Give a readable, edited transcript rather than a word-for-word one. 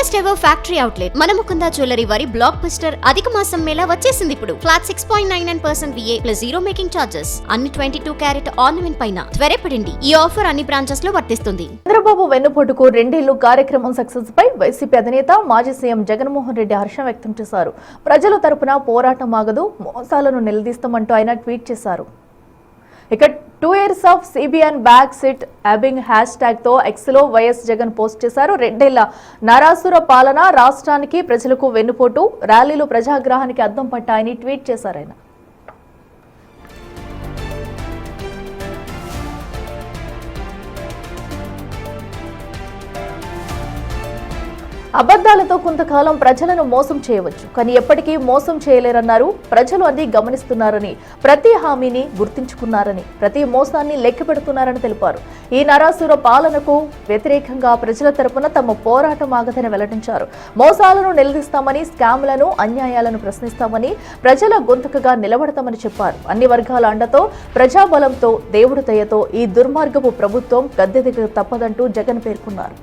First ever factory outlet మన Mukunda jewellery వారి block buster అధిక మాసం మేళా వచ్చేసింది ఇప్పుడు. Flat 6.99% VA plus zero making charges అన్ని 22 క్యారెట్ ఆర్నమెంట్ పైన. త్వరపడండి, ఈ ఆఫర్ అన్ని బ్రాంచెస్ లో వర్తిస్తుంది. చంద్రబాబు వెన్నుపోటుకు 2 ఏళ్లు కార్యక్రమం సక్సెస్ పై వైసీపీ అధినేత మాజీ సీఎం జగన్మోహన్ రెడ్డి హర్షం వ్యక్తం చేశారు. ప్రజల తరపున పోరాటం ఆగదు, మోసాలను నిలదీస్తామంటూ ఆయన ట్వీట్ చేశారు. ఇక 2 years of CBN backstabbing hashtag తో ఎక్స్ లో వైఎస్ జగన్ పోస్ట్ చేశారు. 2 ఏళ్ల నరాసుర పాలన, రాష్ట్రానికి ప్రజలకు వెన్నుపోటు, ర్యాలీలు ప్రజాగ్రహానికి అద్దం పట్టాయని ట్వీట్ చేశారు ఆయన. అబద్ధాలతో కొంతకాలం ప్రజలను మోసం చేయవచ్చు, కానీ ఎప్పటికీ మోసం చేయలేరన్నారు. ప్రజలు అన్ని గమనిస్తున్నారని, ప్రతి హామీని గుర్తించుకున్నారని, ప్రతి మోసాన్ని లెక్క పెడుతున్నారని తెలిపారు. ఈ నరాసుర పాలనకు వ్యతిరేకంగా ప్రజల తరపున తమ పోరాటం ఆగదని వెల్లడించారు. మోసాలను నిలదీస్తామని, స్కామ్లను, అన్యాయాలను ప్రశ్నిస్తామని, ప్రజల గొంతుకగా నిలబడతామని చెప్పారు. అన్ని వర్గాల అండతో, ప్రజాబలంతో, దేవుడి దయతో ఈ దుర్మార్గపు ప్రభుత్వం గద్దె దిగ తప్పదంటూ జగన్ పేర్కొన్నారు.